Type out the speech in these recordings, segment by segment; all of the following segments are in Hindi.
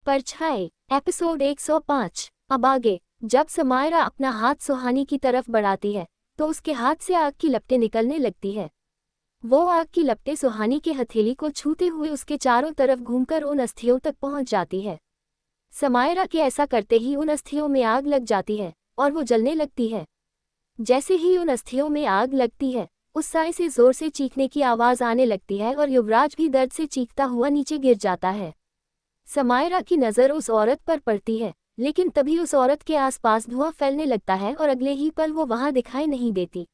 परछाई एपिसोड 105। अब आगे। जब समायरा अपना हाथ सुहानी की तरफ बढ़ाती है तो उसके हाथ से आग की लपटें निकलने लगती है। वो आग की लपटें सुहानी के हथेली को छूते हुए उसके चारों तरफ घूमकर उन अस्थियों तक पहुंच जाती है। समायरा के ऐसा करते ही उन अस्थियों में आग लग जाती है और वो जलने लगती है। जैसे ही उन अस्थियों में आग लगती है उस साय से जोर से चीखने की आवाज़ आने लगती है और युवराज भी दर्द से चीखता हुआ नीचे गिर जाता है। समायरा की नज़र उस औरत पर पड़ती है, लेकिन तभी उस औरत के आसपास धुआं फैलने लगता है और अगले ही पल वो वहां दिखाई नहीं देती।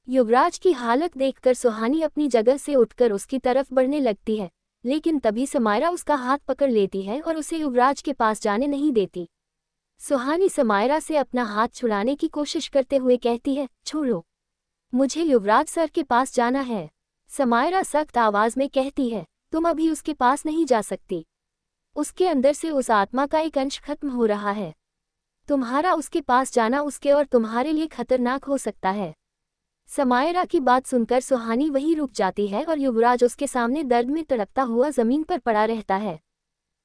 युवराज की हालत देखकर सुहानी अपनी जगह से उठकर उसकी तरफ बढ़ने लगती है, लेकिन तभी समायरा उसका हाथ पकड़ लेती है और उसे युवराज के पास जाने नहीं देती। सुहानी समायरा से अपना हाथ छुड़ाने की कोशिश करते हुए कहती है, छोड़ो, मुझे युवराज सर के पास जाना है। समायरा सख्त आवाज में कहती है, तुम अभी उसके पास नहीं जा सकती। उसके अंदर से उस आत्मा का एक अंश खत्म हो रहा है। तुम्हारा उसके पास जाना उसके और तुम्हारे लिए खतरनाक हो सकता है। समायरा की बात सुनकर सुहानी वहीं रुक जाती है और युवराज उसके सामने दर्द में तड़पता हुआ जमीन पर पड़ा रहता है।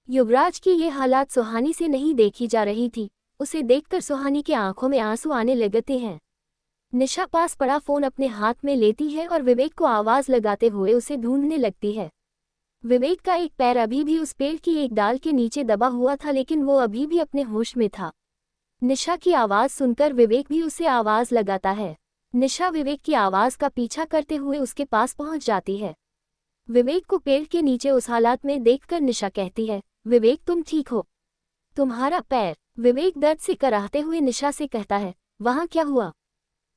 युवराज की ये हालात सुहानी से नहीं देखी जा रही थी। उसे देखकर सुहानी की आंखों में आंसू आने लगते हैं। निशा पास पड़ा फोन अपने हाथ में लेती है और विवेक को आवाज लगाते हुए उसे ढूंढने लगती है। विवेक का एक पैर अभी भी उस पेड़ की एक डाल के नीचे दबा हुआ था, लेकिन वो अभी भी अपने होश में था। निशा की आवाज़ सुनकर विवेक भी उसे आवाज़ लगाता है। निशा विवेक की आवाज़ का पीछा करते हुए उसके पास पहुंच जाती है। विवेक को पेड़ के नीचे उस हालात में देखकर निशा कहती है, विवेक तुम ठीक हो? तुम्हारा पैर? विवेक दर्द से कराहते हुए निशा से कहता है, वहाँ क्या हुआ?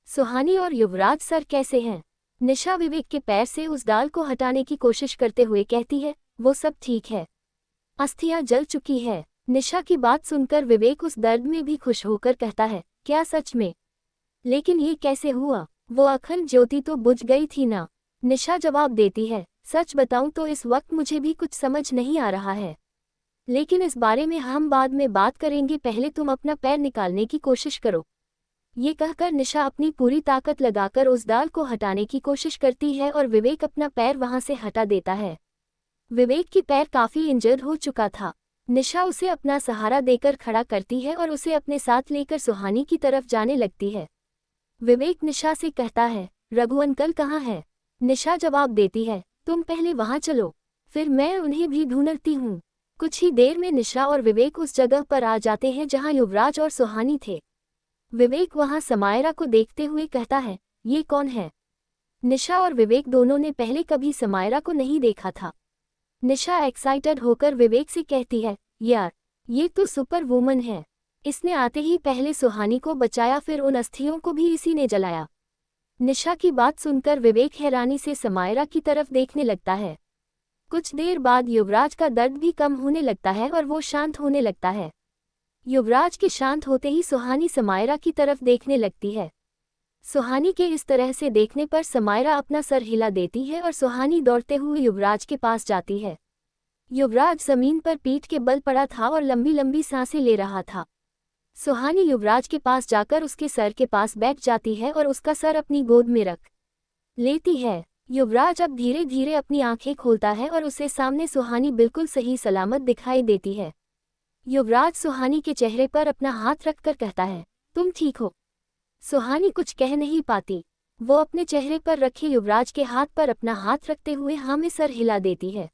सुहानी और युवराज सर कैसे हैं? निशा विवेक के पैर से उस डाल को हटाने की कोशिश करते हुए कहती है, वो सब ठीक है, अस्थियां जल चुकी है। निशा की बात सुनकर विवेक उस दर्द में भी खुश होकर कहता है, क्या सच में? लेकिन ये कैसे हुआ? वो अखंड ज्योति तो बुझ गई थी ना? निशा जवाब देती है, सच बताऊं तो इस वक्त मुझे भी कुछ समझ नहीं आ रहा है, लेकिन इस बारे में हम बाद में बात करेंगे, पहले तुम अपना पैर निकालने की कोशिश करो। ये कहकर निशा अपनी पूरी ताकत लगाकर उस डाल को हटाने की कोशिश करती है और विवेक अपना पैर वहां से हटा देता है। विवेक की पैर काफी इंजर्ड हो चुका था। निशा उसे अपना सहारा देकर खड़ा करती है और उसे अपने साथ लेकर सुहानी की तरफ जाने लगती है। विवेक निशा से कहता है, रघु अंकल कहाँ है? निशा जवाब देती है, तुम पहले वहां चलो, फिर मैं उन्हें भी ढूंढती हूँ। कुछ ही देर में निशा और विवेक उस जगह पर आ जाते हैं जहाँ युवराज और सुहानी थे। विवेक वहां समायरा को देखते हुए कहता है, ये कौन है? निशा और विवेक दोनों ने पहले कभी समायरा को नहीं देखा था। निशा एक्साइटेड होकर विवेक से कहती है, यार, ये तो सुपर वुमन है। इसने आते ही पहले सुहानी को बचाया, फिर उन अस्थियों को भी इसी ने जलाया। निशा की बात सुनकर विवेक हैरानी से समायरा की तरफ देखने लगता है। कुछ देर बाद युवराज का दर्द भी कम होने लगता है और वो शांत होने लगता है। युवराज के शांत होते ही सुहानी समायरा की तरफ देखने लगती है। सुहानी के इस तरह से देखने पर समायरा अपना सर हिला देती है और सुहानी दौड़ते हुए युवराज के पास जाती है। युवराज जमीन पर पीठ के बल पड़ा था और लंबी लंबी सांसें ले रहा था। सुहानी युवराज के पास जाकर उसके सर के पास बैठ जाती है और उसका सर अपनी गोद में रख लेती है। युवराज अब धीरे धीरे अपनी आंखें खोलता है और उसे सामने सुहानी बिल्कुल सही सलामत दिखाई देती है। युवराज सुहानी के चेहरे पर अपना हाथ रखकर कहता है, तुम ठीक हो? सुहानी कुछ कह नहीं पाती। वो अपने चेहरे पर रखे युवराज के हाथ पर अपना हाथ रखते हुए हाँ में सर हिला देती है।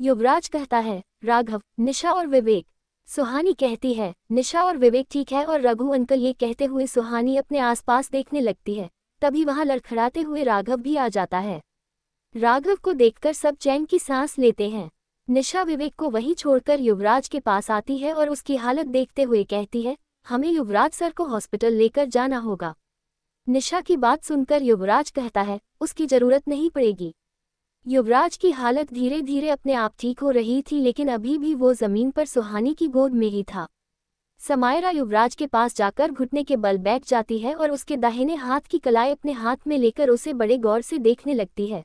युवराज कहता है, राघव, निशा और विवेक? सुहानी कहती है, निशा और विवेक ठीक है और रघु अंकल। ये कहते हुए सुहानी अपने आसपास देखने लगती है। तभी वहां लड़खड़ाते हुए राघव भी आ जाता है। राघव को देखकर सब चैन की सांस लेते हैं। निशा विवेक को वहीं छोड़कर युवराज के पास आती है और उसकी हालत देखते हुए कहती है, हमें युवराज सर को हॉस्पिटल लेकर जाना होगा। निशा की बात सुनकर युवराज कहता है, उसकी जरूरत नहीं पड़ेगी। युवराज की हालत धीरे धीरे अपने आप ठीक हो रही थी, लेकिन अभी भी वो जमीन पर सुहानी की गोद में ही था। समायरा युवराज के पास जाकर घुटने के बल बैठ जाती है और उसके दाहिने हाथ की कलाई अपने हाथ में लेकर उसे बड़े गौर से देखने लगती है।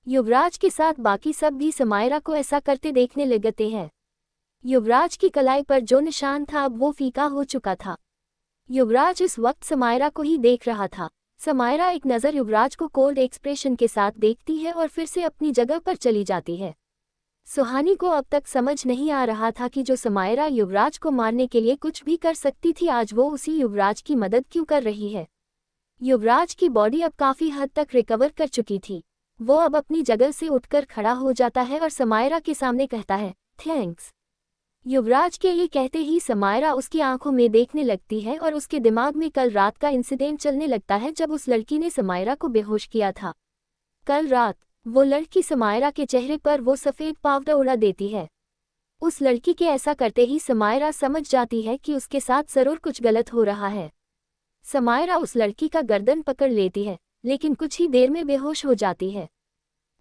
युवराज के साथ बाकी सब भी समायरा को ऐसा करते देखने लगते हैं। युवराज की कलाई पर जो निशान था अब वो फीका हो चुका था। युवराज इस वक्त समायरा को ही देख रहा था। समायरा एक नज़र युवराज को कोल्ड एक्सप्रेशन के साथ देखती है और फिर से अपनी जगह पर चली जाती है। सुहानी को अब तक समझ नहीं आ रहा था कि जो समायरा युवराज को मारने के लिए कुछ भी कर सकती थी, आज वो उसी युवराज की मदद क्यों कर रही है। युवराज की बॉडी अब काफी हद तक रिकवर कर चुकी थी। वो अब अपनी जगह से उठकर खड़ा हो जाता है और समायरा के सामने कहता है, थैंक्स। युवराज के ये कहते ही समायरा उसकी आंखों में देखने लगती है और उसके दिमाग में कल रात का इंसिडेंट चलने लगता है जब उस लड़की ने समायरा को बेहोश किया था। कल रात वो लड़की समायरा के चेहरे पर वो सफ़ेद पाउडर उड़ा देती है। उस लड़की के ऐसा करते ही समायरा समझ जाती है कि उसके साथ ज़रूर कुछ गलत हो रहा है। समायरा उस लड़की का गर्दन पकड़ लेती है, लेकिन कुछ ही देर में बेहोश हो जाती है।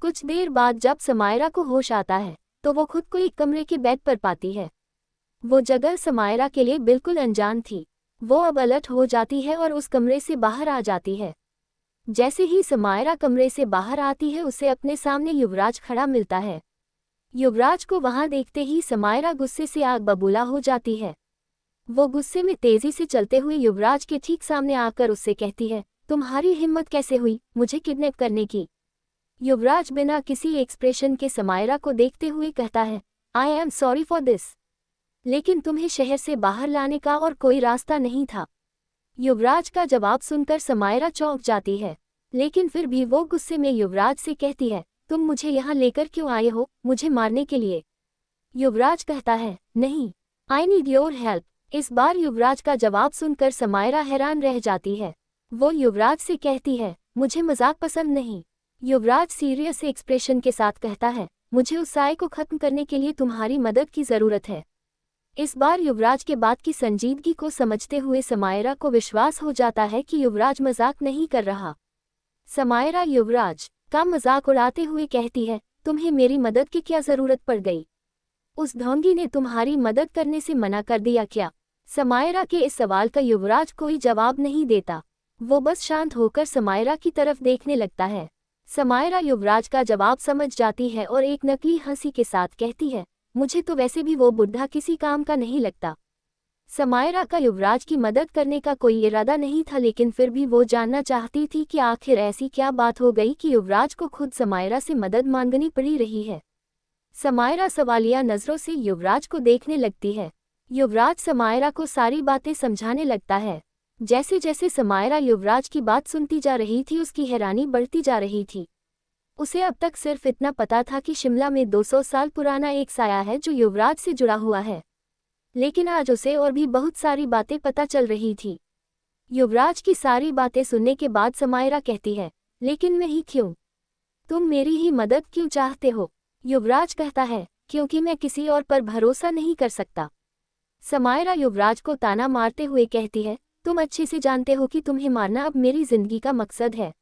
कुछ देर बाद जब समायरा को होश आता है तो वो खुद को एक कमरे के बेड पर पाती है। वो जगह समायरा के लिए बिल्कुल अनजान थी। वो अब अलर्ट हो जाती है और उस कमरे से बाहर आ जाती है। जैसे ही समायरा कमरे से बाहर आती है उसे अपने सामने युवराज खड़ा मिलता है। युवराज को वहां देखते ही समायरा गुस्से से आग बबूला हो जाती है। वो गुस्से में तेजी से चलते हुए युवराज के ठीक सामने आकर उससे कहती है, तुम्हारी हिम्मत कैसे हुई मुझे किडनैप करने की। युवराज बिना किसी एक्सप्रेशन के समायरा को देखते हुए कहता है, I am sorry for this, लेकिन तुम्हें शहर से बाहर लाने का और कोई रास्ता नहीं था। युवराज का जवाब सुनकर समायरा चौंक जाती है, लेकिन फिर भी वो गुस्से में युवराज से कहती है, तुम मुझे यहाँ लेकर क्यों आए हो, मुझे मारने के लिए। युवराज कहता है, नहीं, आई नीड योर हेल्प। इस बार युवराज का जवाब सुनकर समायरा हैरान रह जाती है। वो युवराज से कहती है, मुझे मजाक पसंद नहीं। युवराज सीरियस एक्सप्रेशन के साथ कहता है, मुझे उस साए को खत्म करने के लिए तुम्हारी मदद की ज़रूरत है। इस बार युवराज के बात की संजीदगी को समझते हुए समायरा को विश्वास हो जाता है कि युवराज मजाक नहीं कर रहा। समायरा युवराज का मजाक उड़ाते हुए कहती है, तुम्हें मेरी मदद की क्या ज़रूरत पड़ गई? उस ढोंगी ने तुम्हारी मदद करने से मना कर दिया क्या? समायरा के इस सवाल का युवराज कोई जवाब नहीं देता। वो बस शांत होकर समायरा की तरफ देखने लगता है। समायरा युवराज का जवाब समझ जाती है और एक नकली हंसी के साथ कहती है, मुझे तो वैसे भी वो बुढ़ा किसी काम का नहीं लगता। समायरा का युवराज की मदद करने का कोई इरादा नहीं था, लेकिन फिर भी वो जानना चाहती थी कि आखिर ऐसी क्या बात हो गई कि युवराज को खुद समायरा से मदद मांगनी पड़ी रही है। समायरा सवालिया नज़रों से युवराज को देखने लगती है। युवराज समायरा को सारी बातें समझाने लगता है। जैसे जैसे समायरा युवराज की बात सुनती जा रही थी उसकी हैरानी बढ़ती जा रही थी। उसे अब तक सिर्फ इतना पता था कि शिमला में 200 साल पुराना एक साया है जो युवराज से जुड़ा हुआ है, लेकिन आज उसे और भी बहुत सारी बातें पता चल रही थी। युवराज की सारी बातें सुनने के बाद समायरा कहती है, लेकिन मैं ही क्यों? तुम मेरी ही मदद क्यों चाहते हो? युवराज कहता है, क्योंकि मैं किसी और पर भरोसा नहीं कर सकता। समायरा युवराज को ताना मारते हुए कहती है, तुम अच्छे से जानते हो कि तुम्हें मारना अब मेरी जिंदगी का मकसद है।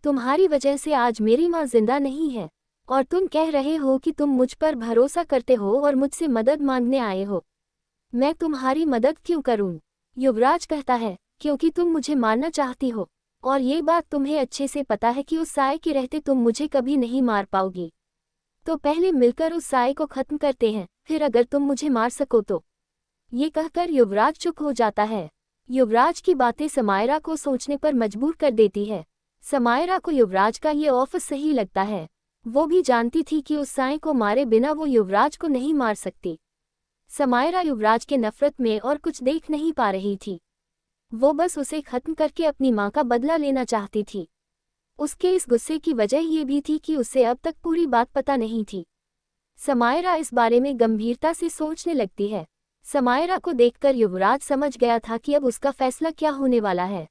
तुम्हारी वजह से आज मेरी माँ जिंदा नहीं है और तुम कह रहे हो कि तुम मुझ पर भरोसा करते हो और मुझसे मदद मांगने आए हो। मैं तुम्हारी मदद क्यों करूं? युवराज कहता है, क्योंकि तुम मुझे मारना चाहती हो और ये बात तुम्हें अच्छे से पता है कि उस साए के रहते तुम मुझे कभी नहीं मार पाओगी। तो पहले मिलकर उस साए को खत्म करते हैं, फिर अगर तुम मुझे मार सको तो। ये कहकर युवराज चुप हो जाता है। युवराज की बातें समायरा को सोचने पर मजबूर कर देती है। समायरा को युवराज का ये ऑफर सही लगता है। वो भी जानती थी कि उस साए को मारे बिना वो युवराज को नहीं मार सकती। समायरा युवराज के नफरत में और कुछ देख नहीं पा रही थी। वो बस उसे खत्म करके अपनी माँ का बदला लेना चाहती थी। उसके इस गुस्से की वजह ये भी थी कि उसे अब तक पूरी बात पता नहीं थी। समायरा इस बारे में गंभीरता से सोचने लगती है। समायरा को देखकर युवराज समझ गया था कि अब उसका फैसला क्या होने वाला है।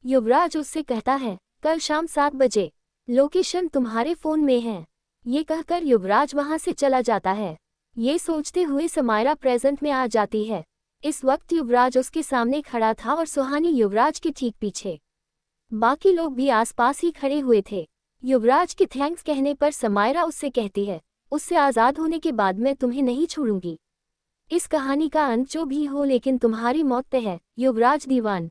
युवराज उससे कहता है, कल शाम 7 बजे, लोकेशन तुम्हारे फ़ोन में है। ये कहकर युवराज वहां से चला जाता है। ये सोचते हुए समायरा प्रेजेंट में आ जाती है। इस वक्त युवराज उसके सामने खड़ा था और सुहानी युवराज के ठीक पीछे। बाकी लोग भी आसपास ही खड़े हुए थे। युवराज के थैंक्स कहने पर समायरा उससे कहती है, उससे आज़ाद होने के बाद मैं तुम्हें नहीं छोड़ूंगी। इस कहानी का अंत जो भी हो, लेकिन तुम्हारी मौत तय है, युवराज दीवान।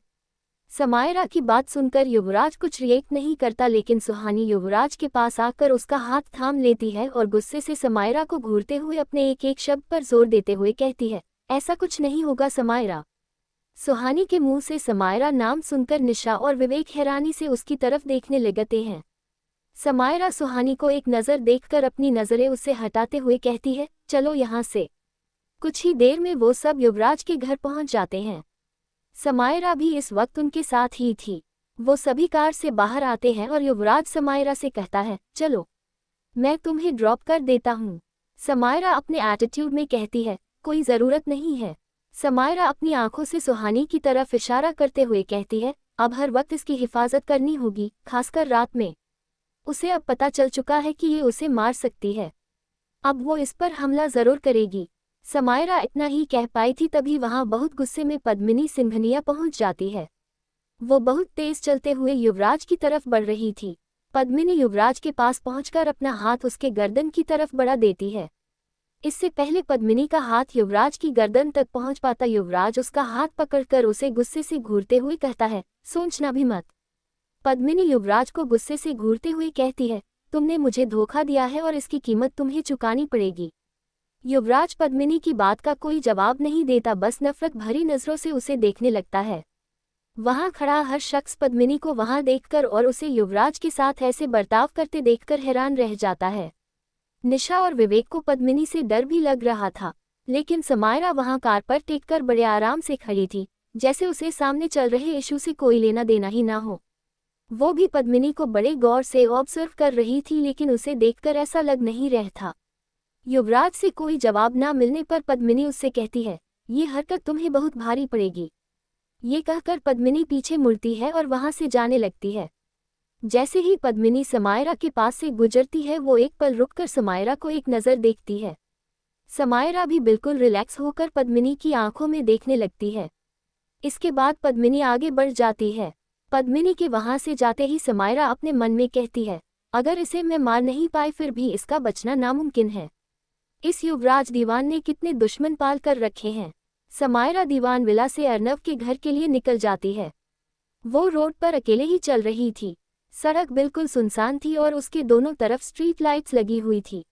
समायरा की बात सुनकर युवराज कुछ रिएक्ट नहीं करता, लेकिन सुहानी युवराज के पास आकर उसका हाथ थाम लेती है और गुस्से से समायरा को घूरते हुए अपने एक एक शब्द पर जोर देते हुए कहती है, ऐसा कुछ नहीं होगा समायरा। सुहानी के मुंह से समायरा नाम सुनकर निशा और विवेक हैरानी से उसकी तरफ देखने लगते हैं। समायरा सुहानी को एक नज़र देखकर अपनी नज़रें उससे हटाते हुए कहती है, चलो यहाँ से। कुछ ही देर में वो सब युवराज के घर पहुंच जाते हैं। समायरा भी इस वक्त उनके साथ ही थी। वो सभी कार से बाहर आते हैं और युवराज समायरा से कहता है, चलो मैं तुम्हें ड्रॉप कर देता हूँ। समायरा अपने एटीट्यूड में कहती है, कोई ज़रूरत नहीं है। समायरा अपनी आंखों से सुहानी की तरफ इशारा करते हुए कहती है, अब हर वक्त इसकी हिफाजत करनी होगी, खासकर रात में। उसे अब पता चल चुका है कि ये उसे मार सकती है। अब वो इस पर हमला ज़रूर करेगी। समायरा इतना ही कह पाई थी तभी वहाँ बहुत गुस्से में पद्मिनी सिंघनिया पहुँच जाती है। वो बहुत तेज चलते हुए युवराज की तरफ बढ़ रही थी। पद्मिनी युवराज के पास पहुंचकर अपना हाथ उसके गर्दन की तरफ बढ़ा देती है। इससे पहले पद्मिनी का हाथ युवराज की गर्दन तक पहुंच पाता युवराज उसका हाथ पकड़कर उसे गुस्से से घूरते हुए कहता है, सोचना भी मत। पद्मिनी युवराज को गुस्से से घूरते हुए कहती है, तुमने मुझे धोखा दिया है और इसकी कीमत तुम्हें चुकानी पड़ेगी। युवराज पद्मिनी की बात का कोई जवाब नहीं देता, बस नफरत भरी नज़रों से उसे देखने लगता है। वहां खड़ा हर शख्स पद्मिनी को वहां देखकर और उसे युवराज के साथ ऐसे बर्ताव करते देखकर हैरान रह जाता है। निशा और विवेक को पद्मिनी से डर भी लग रहा था, लेकिन समायरा वहां कार पर टेककर बड़े आराम से खड़ी थी, जैसे उसे सामने चल रहे इशू से कोई लेना देना ही ना हो। वो भी पद्मिनी को बड़े गौर से ऑब्जर्व कर रही थी, लेकिन उसे देखकर ऐसा लग नहीं रहा था। युवराज से कोई जवाब ना मिलने पर पद्मिनी उससे कहती है, ये हरकत तुम्हें बहुत भारी पड़ेगी। ये कहकर पद्मिनी पीछे मुड़ती है और वहां से जाने लगती है। जैसे ही पद्मिनी समायरा के पास से गुजरती है वो एक पल रुककर समायरा को एक नज़र देखती है। समायरा भी बिल्कुल रिलैक्स होकर पद्मिनी की आंखों में देखने लगती है। इसके बाद पद्मिनी आगे बढ़ जाती है। पद्मिनी के वहां से जाते ही समायरा अपने मन में कहती है, अगर इसे मैं मार नहीं पाई फिर भी इसका बचना नामुमकिन है। इस युवराज दीवान ने कितने दुश्मन पाल कर रखे हैं। समायरा दीवान विला से अर्नव के घर के लिए निकल जाती है। वो रोड पर अकेले ही चल रही थी। सड़क बिल्कुल सुनसान थी और उसके दोनों तरफ स्ट्रीट लाइट्स लगी हुई थी।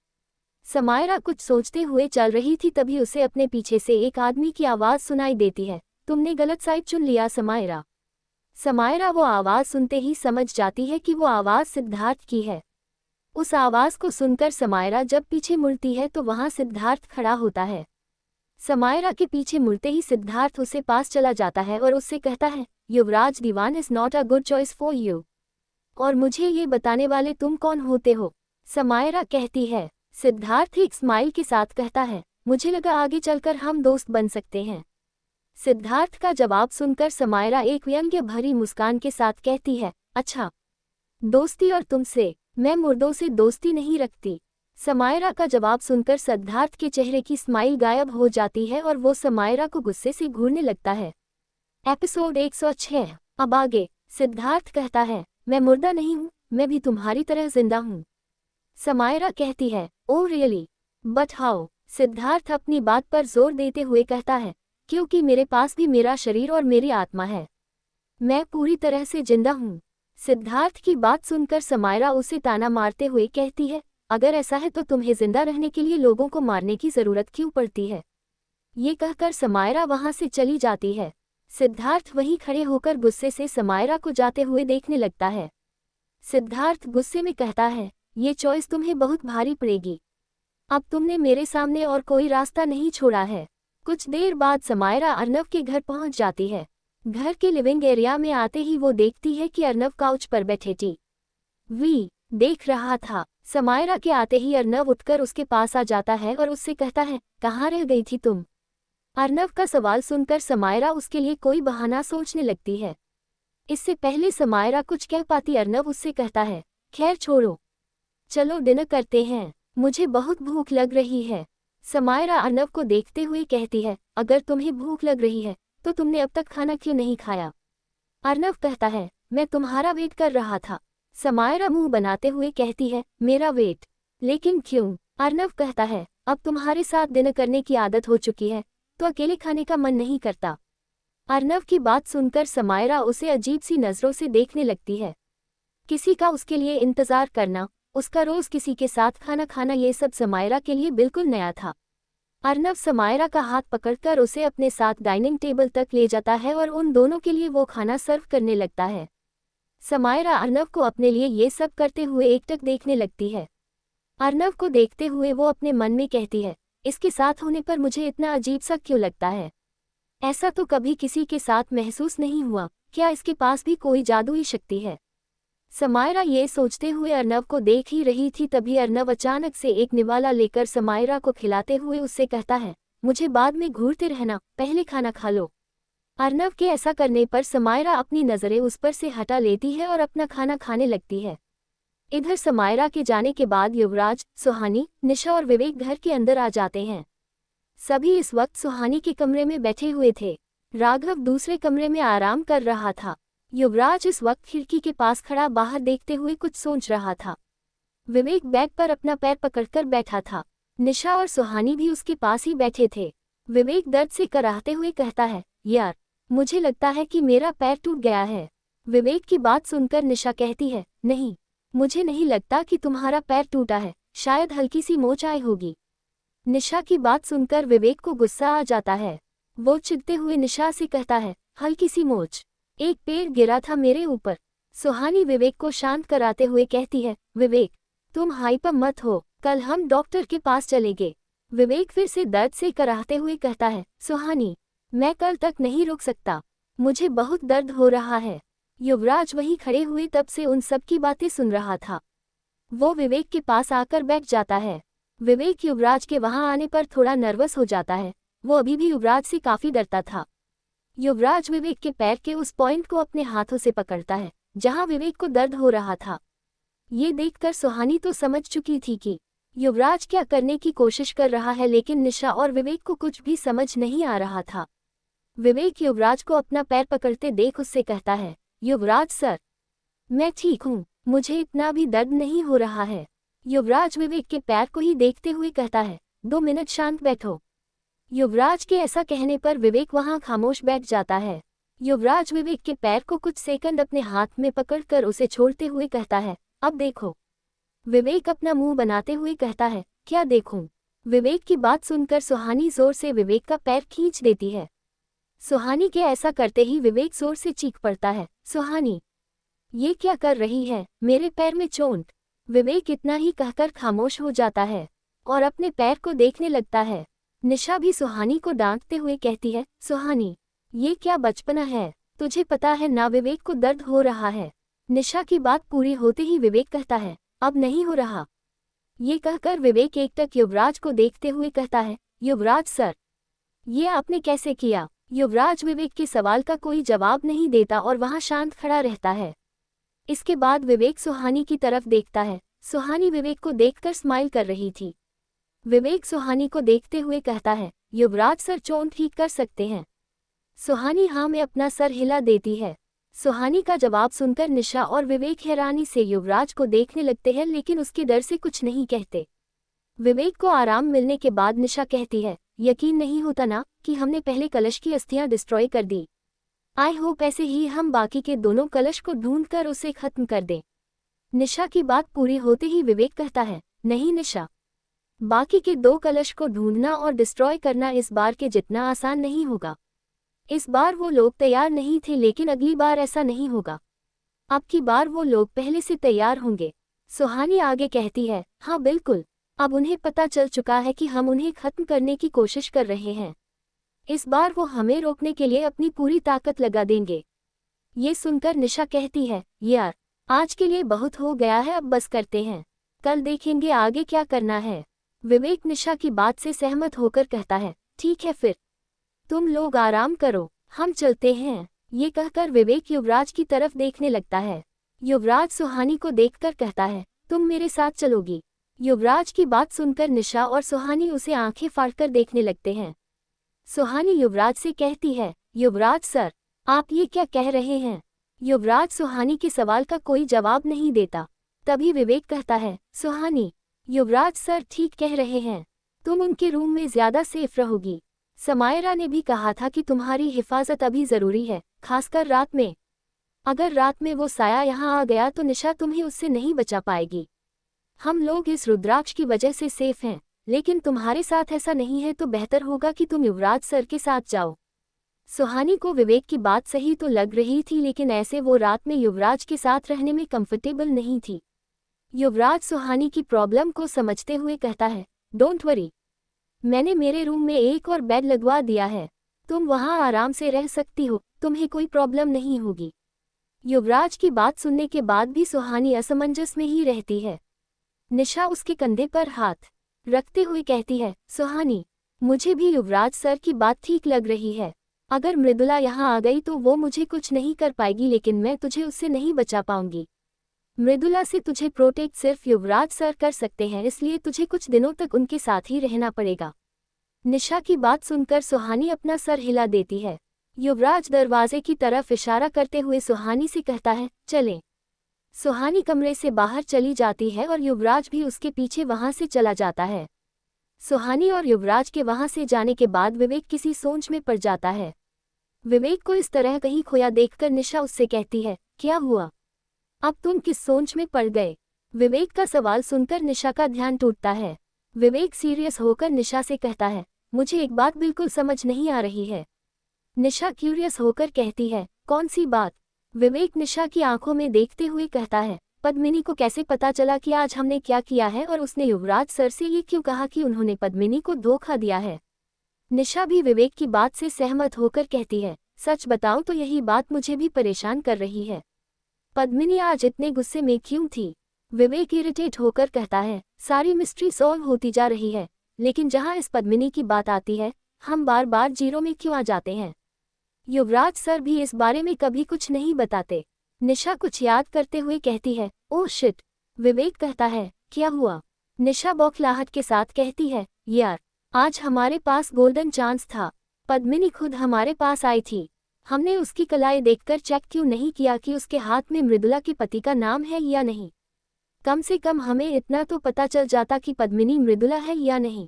समायरा कुछ सोचते हुए चल रही थी तभी उसे अपने पीछे से एक आदमी की आवाज़ सुनाई देती है, तुमने गलत साइड चुन लिया समायरा। समायरा वो आवाज़ सुनते ही समझ जाती है कि वो आवाज़ सिद्धार्थ की है। उस आवाज़ को सुनकर समायरा जब पीछे मुड़ती है तो वहाँ सिद्धार्थ खड़ा होता है। समायरा के पीछे मुड़ते ही सिद्धार्थ उसे पास चला जाता है और उससे कहता है, Yuvraj Diwan is not a good choice for you. और मुझे ये बताने वाले तुम कौन होते हो? समायरा कहती है। सिद्धार्थ एक स्माइल के साथ कहता है, मुझे लगा आगे चलकर हम दोस्त बन सकते हैं। सिद्धार्थ का जवाब सुनकर समायरा एक व्यंग्य भरी मुस्कान के साथ कहती है, अच्छा दोस्ती और तुमसे? मैं मुर्दों से दोस्ती नहीं रखती। समायरा का जवाब सुनकर सिद्धार्थ के चेहरे की स्माइल गायब हो जाती है और वो समायरा को गुस्से से घूरने लगता है। एपिसोड 106। अब आगे। सिद्धार्थ कहता है, मैं मुर्दा नहीं हूँ, मैं भी तुम्हारी तरह जिंदा हूँ। समायरा कहती है, oh really, but how? Siddharth अपनी बात पर जोर देते हुए कहता है, क्योंकि मेरे पास भी मेरा शरीर और मेरी आत्मा है। मैं पूरी तरह से जिंदा हूँ। सिद्धार्थ की बात सुनकर समायरा उसे ताना मारते हुए कहती है, अगर ऐसा है तो तुम्हें जिंदा रहने के लिए लोगों को मारने की ज़रूरत क्यों पड़ती है? ये कहकर समायरा वहाँ से चली जाती है। सिद्धार्थ वहीं खड़े होकर गुस्से से समायरा को जाते हुए देखने लगता है। सिद्धार्थ गुस्से में कहता है, ये चॉइस तुम्हें बहुत भारी पड़ेगी। अब तुमने मेरे सामने और कोई रास्ता नहीं छोड़ा है। कुछ देर बाद समायरा अर्नव के घर पहुंच जाती है। घर के लिविंग एरिया में आते ही वो देखती है कि अर्नव काउच पर बैठे टीवी देख रहा था। समायरा के आते ही अर्नव उठकर उसके पास आ जाता है और उससे कहता है, कहाँ रह गई थी तुम? अर्नव का सवाल सुनकर समायरा उसके लिए कोई बहाना सोचने लगती है। इससे पहले समायरा कुछ कह पाती अर्नव उससे कहता है, खैर छोड़ो, चलो डिनर करते हैं, मुझे बहुत भूख लग रही है। समायरा अर्नव को देखते हुए कहती है, अगर तुम्हें भूख लग रही है तो तुमने अब तक खाना क्यों नहीं खाया? अर्नव कहता है, मैं तुम्हारा वेट कर रहा था। समायरा मुंह बनाते हुए कहती है, मेरा वेट? लेकिन क्यों? अर्नव कहता है, अब तुम्हारे साथ डिनर करने की आदत हो चुकी है तो अकेले खाने का मन नहीं करता। अर्नव की बात सुनकर समायरा उसे अजीब सी नज़रों से देखने लगती है। किसी का उसके लिए इंतज़ार करना, उसका रोज़ किसी के साथ खाना खाना, ये सब समायरा के लिए बिल्कुल नया था। अर्नव समायरा का हाथ पकड़कर उसे अपने साथ डाइनिंग टेबल तक ले जाता है और उन दोनों के लिए वो खाना सर्व करने लगता है। समायरा अर्नव को अपने लिए ये सब करते हुए एकटक देखने लगती है। अर्नव को देखते हुए वो अपने मन में कहती है, इसके साथ होने पर मुझे इतना अजीब सा क्यों लगता है? ऐसा तो कभी किसी के साथ महसूस नहीं हुआ। क्या इसके पास भी कोई जादुई शक्ति है? समायरा ये सोचते हुए अर्नव को देख ही रही थी, तभी अर्नव अचानक से एक निवाला लेकर समायरा को खिलाते हुए उससे कहता है, मुझे बाद में घूरते रहना, पहले खाना खा लो। अर्नव के ऐसा करने पर समायरा अपनी नज़रें उस पर से हटा लेती है और अपना खाना खाने लगती है। इधर समायरा के जाने के बाद युवराज, सुहानी, निशा और विवेक घर के अंदर आ जाते हैं। सभी इस वक्त सुहानी के कमरे में बैठे हुए थे। राघव दूसरे कमरे में आराम कर रहा था। युवराज इस वक्त खिड़की के पास खड़ा बाहर देखते हुए कुछ सोच रहा था। विवेक बेड पर अपना पैर पकड़कर बैठा था। निशा और सुहानी भी उसके पास ही बैठे थे। विवेक दर्द से कराहते हुए कहता है, यार, मुझे लगता है कि मेरा पैर टूट गया है। विवेक की बात सुनकर निशा कहती है, नहीं, मुझे नहीं लगता कि तुम्हारा पैर टूटा है, शायद हल्की सी मोच आई होगी। निशा की बात सुनकर विवेक को गुस्सा आ जाता है। वो चिढ़ते हुए निशा से कहता है, हल्की सी मोच? एक पेड़ गिरा था मेरे ऊपर। सुहानी विवेक को शांत कराते हुए कहती है, विवेक, तुम हाइपर मत हो, कल हम डॉक्टर के पास चलेंगे। विवेक फिर से दर्द से कराहते हुए कहता है, सुहानी, मैं कल तक नहीं रुक सकता, मुझे बहुत दर्द हो रहा है। युवराज वहीं खड़े हुए तब से उन सब की बातें सुन रहा था। वो विवेक के पास आकर बैठ जाता है। विवेक युवराज के वहां आने पर थोड़ा नर्वस हो जाता है। वो अभी भी युवराज से काफी डरता था। युवराज विवेक के पैर के उस पॉइंट को अपने हाथों से पकड़ता है जहां विवेक को दर्द हो रहा था। ये देखकर सुहानी तो समझ चुकी थी कि युवराज क्या करने की कोशिश कर रहा है, लेकिन निशा और विवेक को कुछ भी समझ नहीं आ रहा था। विवेक युवराज को अपना पैर पकड़ते देख उससे कहता है, युवराज सर, मैं ठीक हूँ, मुझे इतना भी दर्द नहीं हो रहा है। युवराज विवेक के पैर को ही देखते हुए कहता है, 2 मिनट शांत बैठो। युवराज के ऐसा कहने पर विवेक वहां खामोश बैठ जाता है। युवराज विवेक के पैर को कुछ सेकंड अपने हाथ में पकड़कर उसे छोड़ते हुए कहता है, अब देखो। विवेक अपना मुंह बनाते हुए कहता है, क्या देखूं? विवेक की बात सुनकर सुहानी जोर से विवेक का पैर खींच देती है। सुहानी के ऐसा करते ही विवेक जोर से चीख पड़ता है, सुहानी, ये क्या कर रही है? मेरे पैर में चोट। विवेक इतना ही कहकर खामोश हो जाता है और अपने पैर को देखने लगता है। निशा भी सुहानी को डांटते हुए कहती है, सुहानी, ये क्या बचपना है? तुझे पता है ना विवेक को दर्द हो रहा है। निशा की बात पूरी होते ही विवेक कहता है, अब नहीं हो रहा। ये कहकर विवेक एकटक युवराज को देखते हुए कहता है, युवराज सर, ये आपने कैसे किया? युवराज विवेक के सवाल का कोई जवाब नहीं देता और वहां शांत खड़ा रहता है। इसके बाद विवेक सुहानी की तरफ देखता है। सुहानी विवेक को देखकर स्माइल कर रही थी। विवेक सुहानी को देखते हुए कहता है, युवराज सर चोट ठीक कर सकते हैं? सुहानी हाँ में अपना सर हिला देती है। सुहानी का जवाब सुनकर निशा और विवेक हैरानी से युवराज को देखने लगते हैं, लेकिन उसके डर से कुछ नहीं कहते। विवेक को आराम मिलने के बाद निशा कहती है, यकीन नहीं होता ना कि हमने पहले कलश की अस्थियां डिस्ट्रॉय कर दी। आई होप ऐसे ही हम बाकी के दोनों कलश को ढूंढकर उसे खत्म कर दें। निशा की बात पूरी होते ही विवेक कहता है, नहीं निशा, बाकी के 2 कलश को ढूंढना और डिस्ट्रॉय करना इस बार के जितना आसान नहीं होगा। इस बार वो लोग तैयार नहीं थे, लेकिन अगली बार ऐसा नहीं होगा। अब की बार वो लोग पहले से तैयार होंगे। सुहानी आगे कहती है, हाँ बिल्कुल, अब उन्हें पता चल चुका है कि हम उन्हें खत्म करने की कोशिश कर रहे हैं। इस बार वो हमें रोकने के लिए अपनी पूरी ताकत लगा देंगे। ये सुनकर निशा कहती है, यार, आज के लिए बहुत हो गया है, अब बस करते हैं, कल देखेंगे आगे क्या करना है। विवेक निशा की बात से सहमत होकर कहता है, ठीक है फिर, तुम लोग आराम करो, हम चलते हैं। ये कहकर विवेक युवराज की तरफ देखने लगता है। युवराज सुहानी को देखकर कहता है, तुम मेरे साथ चलोगी? युवराज की बात सुनकर निशा और सुहानी उसे आंखें फाड़कर देखने लगते हैं। सुहानी युवराज से कहती है, युवराज सर, आप ये क्या कह रहे हैं? युवराज सुहानी के सवाल का कोई जवाब नहीं देता। तभी विवेक कहता है, सुहानी, युवराज सर ठीक कह रहे हैं, तुम उनके रूम में ज्यादा सेफ रहोगी। समायरा ने भी कहा था कि तुम्हारी हिफाजत अभी जरूरी है, खासकर रात में। अगर रात में वो साया यहाँ आ गया तो निशा तुम्हें उससे नहीं बचा पाएगी। हम लोग इस रुद्राक्ष की वजह से सेफ हैं, लेकिन तुम्हारे साथ ऐसा नहीं है तो बेहतर होगा कि तुम युवराज सर के साथ जाओ। सुहानी को विवेक की बात सही तो लग रही थी, लेकिन ऐसे वो रात में युवराज के साथ रहने में कंफर्टेबल नहीं थी। युवराज सुहानी की प्रॉब्लम को समझते हुए कहता है, डोंट वरी, मैंने मेरे रूम में एक और बेड लगवा दिया है, तुम वहां आराम से रह सकती हो, तुम्हें कोई प्रॉब्लम नहीं होगी। युवराज की बात सुनने के बाद भी सुहानी असमंजस में ही रहती है। निशा उसके कंधे पर हाथ रखते हुए कहती है, सुहानी, मुझे भी युवराज सर की बात ठीक लग रही है। अगर मृदुला यहाँ आ गई तो वो मुझे कुछ नहीं कर पाएगी, लेकिन मैं तुझे उससे नहीं बचा पाऊंगी। मृदुला से तुझे प्रोटेक्ट सिर्फ युवराज सर कर सकते हैं, इसलिए तुझे कुछ दिनों तक उनके साथ ही रहना पड़ेगा। निशा की बात सुनकर सुहानी अपना सर हिला देती है। युवराज दरवाजे की तरफ इशारा करते हुए सुहानी से कहता है, चलें। सुहानी कमरे से बाहर चली जाती है और युवराज भी उसके पीछे वहां से चला जाता है। सुहानी और युवराज के वहां से जाने के बाद विवेक किसी सोच में पड़ जाता है। विवेक को इस तरह कहीं खोया देखकर निशा उससे कहती है, क्या हुआ, अब तुम किस सोच में पड़ गए? विवेक का सवाल सुनकर निशा का ध्यान टूटता है। विवेक सीरियस होकर निशा से कहता है, मुझे एक बात बिल्कुल समझ नहीं आ रही है। निशा क्यूरियस होकर कहती है, कौन सी बात? विवेक निशा की आंखों में देखते हुए कहता है, पद्मिनी को कैसे पता चला कि आज हमने क्या किया है, और उसने युवराज सर से ये क्यों कहा कि उन्होंने पद्मिनी को धोखा दिया है? निशा भी विवेक की बात से सहमत होकर कहती है, सच बताऊं तो यही बात मुझे भी परेशान कर रही है। पद्मिनी आज इतने गुस्से में क्यों थी? विवेक इरिटेट होकर कहता है, सारी मिस्ट्री सॉल्व होती जा रही है, लेकिन जहां इस पद्मिनी की बात आती है, हम बार बार जीरो में क्यों आ जाते हैं? युवराज सर भी इस बारे में कभी कुछ नहीं बताते। निशा कुछ याद करते हुए कहती है, ओह शिट। विवेक कहता है, क्या हुआ? निशा बौखलाहट के साथ कहती है, यार, आज हमारे पास गोल्डन चांस था। पद्मिनी खुद हमारे पास आई थी। हमने उसकी कलाई देखकर चेक क्यों नहीं किया कि उसके हाथ में मृदुला के पति का नाम है या नहीं? कम से कम हमें इतना तो पता चल जाता कि पद्मिनी मृदुला है या नहीं।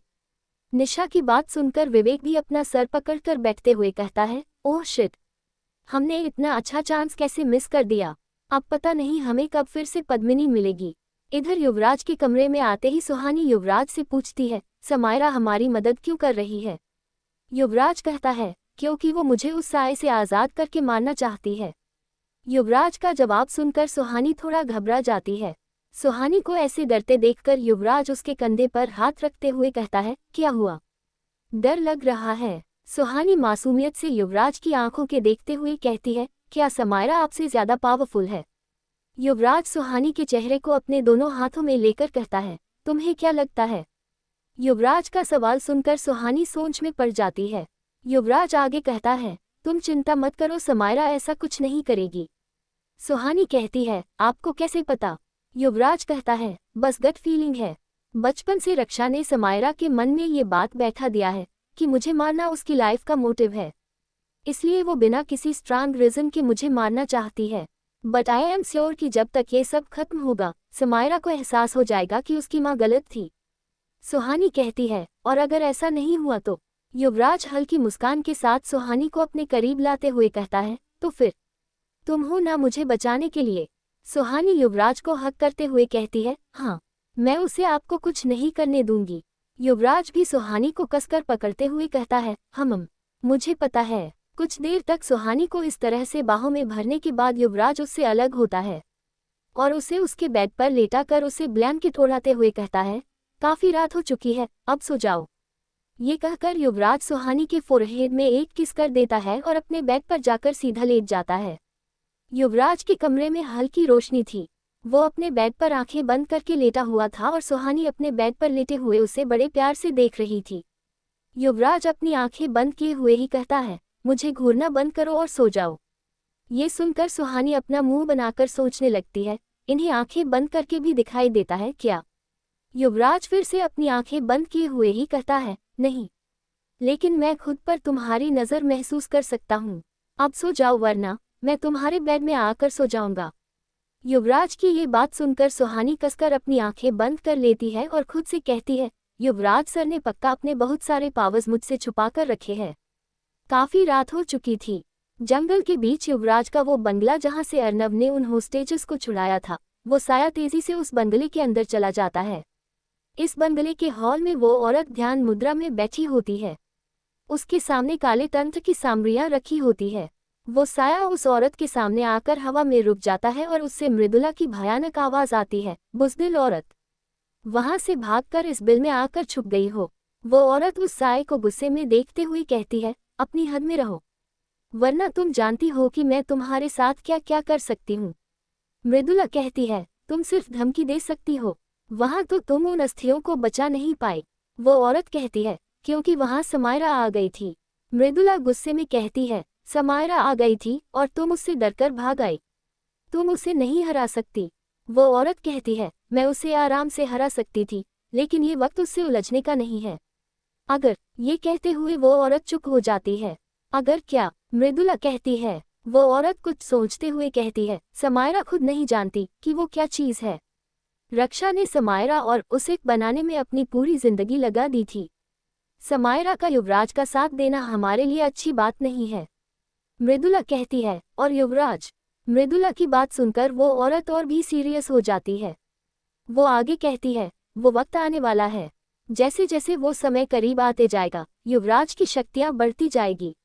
निशा की बात सुनकर विवेक भी अपना सर पकड़कर बैठते हुए कहता है, ओह शिट, हमने इतना अच्छा चांस कैसे मिस कर दिया। अब पता नहीं हमें कब फिर से पद्मिनी मिलेगी। इधर युवराज के कमरे में आते ही सुहानी युवराज से पूछती है, समायरा हमारी मदद क्यों कर रही है? युवराज कहता है, क्योंकि वो मुझे उस साए से आज़ाद करके मारना चाहती है। युवराज का जवाब सुनकर सुहानी थोड़ा घबरा जाती है। सुहानी को ऐसे डरते देखकर युवराज उसके कंधे पर हाथ रखते हुए कहता है, क्या हुआ, डर लग रहा है? सुहानी मासूमियत से युवराज की आंखों के देखते हुए कहती है, क्या समायरा आपसे ज्यादा पावरफुल है? युवराज सुहानी के चेहरे को अपने दोनों हाथों में लेकर कहता है, तुम्हें क्या लगता है? युवराज का सवाल सुनकर सुहानी सोच में पड़ जाती है। युवराज आगे कहता है, तुम चिंता मत करो, समायरा ऐसा कुछ नहीं करेगी। सुहानी कहती है, आपको कैसे पता? युवराज कहता है, बस गट फीलिंग है। बचपन से रक्षा ने समायरा के मन में ये बात बैठा दिया है कि मुझे मारना उसकी लाइफ का मोटिव है, इसलिए वो बिना किसी स्ट्रांग रीजन के मुझे मारना चाहती है। बट आई एम श्योर कि जब तक ये सब खत्म होगा, समायरा को एहसास हो जाएगा कि उसकी माँ गलत थी। सुहानी कहती है, और अगर ऐसा नहीं हुआ तो? युवराज हल्की मुस्कान के साथ सुहानी को अपने करीब लाते हुए कहता है, तो फिर तुम हो ना मुझे बचाने के लिए? सुहानी युवराज को हक करते हुए कहती है, हाँ, मैं उसे आपको कुछ नहीं करने दूंगी। युवराज भी सुहानी को कसकर पकड़ते हुए कहता है, मुझे पता है। कुछ देर तक सुहानी को इस तरह से बाहों में भरने के बाद युवराज उससे अलग होता है और उसे उसके बेड पर लेटा कर उसे ब्लैंकेट ओढ़ाते हुए कहता है, काफी रात हो चुकी है, अब सो जाओ। ये कहकर युवराज सुहानी के फोरहेड में एक किस कर देता है और अपने बेड पर जाकर सीधा लेट जाता है। युवराज के कमरे में हल्की रोशनी थी। वो अपने बेड पर आंखें बंद करके लेटा हुआ था और सुहानी अपने बेड पर लेटे हुए उसे बड़े प्यार से देख रही थी। युवराज अपनी आंखें बंद किए हुए ही कहता है, मुझे घूरना बंद करो और सो जाओ। ये सुनकर सुहानी अपना मुंह बनाकर सोचने लगती है, इन्हें आंखें बंद करके भी दिखाई देता है क्या? युवराज फिर से अपनी आंखें बंद किए हुए ही कहता है, नहीं, लेकिन मैं खुद पर तुम्हारी नज़र महसूस कर सकता हूँ। अब सो जाओ वरना मैं तुम्हारे बेड में आकर सो जाऊंगा। युवराज की ये बात सुनकर सुहानी कसकर अपनी आंखें बंद कर लेती है और खुद से कहती है, युवराज सर ने पक्का अपने बहुत सारे पावर्स मुझसे छुपा कर रखे हैं। काफी रात हो चुकी थी। जंगल के बीच युवराज का वो बंगला जहां से अर्नव ने उन होस्टेजेस को छुड़ाया था, वो साया तेजी से उस बंगले के अंदर चला जाता है। इस बंगले के हॉल में वो औरत ध्यान मुद्रा में बैठी होती है। उसके सामने काले तंत्र की सामग्रियां रखी होती है। वो साया उस औरत के सामने आकर हवा में रुक जाता है और उससे मृदुला की भयानक आवाज आती है, बुज़दिल औरत, वहां से भागकर इस बिल में आकर छुप गई हो। वो औरत उस साये को गुस्से में देखते हुए कहती है, अपनी हद में रहो, वरना तुम जानती हो कि मैं तुम्हारे साथ क्या क्या कर सकती हूँ। मृदुला कहती है, तुम सिर्फ धमकी दे सकती हो, वहां तो तुम उन अस्थियों को बचा नहीं पाई। वो औरत कहती है, क्योंकि वहां समायरा आ गई थी। मृदुला गुस्से में कहती है, समायरा आ गई थी और तुम उससे डरकर भाग आई। तुम उसे नहीं हरा सकती। वो औरत कहती है, मैं उसे आराम से हरा सकती थी, लेकिन ये वक्त उससे उलझने का नहीं है। अगर, ये कहते हुए वो औरत चुप हो जाती है। अगर क्या? मृदुला कहती है। वो औरत कुछ सोचते हुए कहती है, समायरा खुद नहीं जानती कि वो क्या चीज़ है। रक्षा ने समायरा और उसे बनाने में अपनी पूरी जिंदगी लगा दी थी। समायरा का युवराज का साथ देना हमारे लिए अच्छी बात नहीं है। मृदुला कहती है, और युवराज? मृदुला की बात सुनकर वो औरत और भी सीरियस हो जाती है। वो आगे कहती है, वो वक्त आने वाला है, जैसे जैसे वो समय करीब आते जाएगा, युवराज की शक्तियां बढ़ती जाएगी,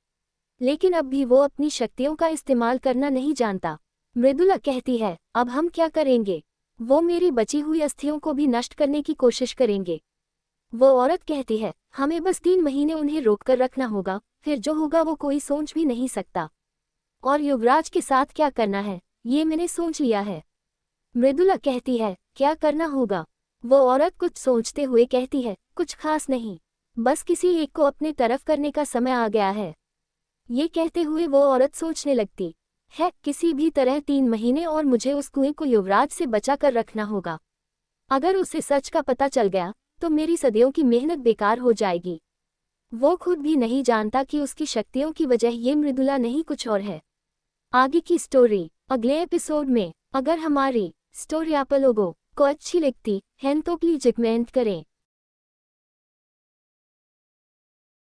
लेकिन अब भी वो अपनी शक्तियों का इस्तेमाल करना नहीं जानता। मृदुला कहती है, अब हम क्या करेंगे? वो मेरी बची हुई अस्थियों को भी नष्ट करने की कोशिश करेंगे। वो औरत कहती है, हमें बस 3 महीने उन्हें रोककर रखना होगा, फिर जो होगा वो कोई सोच भी नहीं सकता। और युवराज के साथ क्या करना है, ये मैंने सोच लिया है। मृदुला कहती है, क्या करना होगा? वो औरत कुछ सोचते हुए कहती है, कुछ खास नहीं, बस किसी एक को अपने तरफ करने का समय आ गया है। ये कहते हुए वो औरत सोचने लगती है, किसी भी तरह 3 महीने और मुझे उस कुएं को युवराज से बचा कर रखना होगा। अगर उसे सच का पता चल गया तो मेरी सदियों की मेहनत बेकार हो जाएगी। वो खुद भी नहीं जानता कि उसकी शक्तियों की वजह ये मृदुला नहीं कुछ और है। आगे की स्टोरी अगले एपिसोड में। अगर हमारी स्टोरी आप लोगों को अच्छी लगती है तो प्लीज कमेंट करें।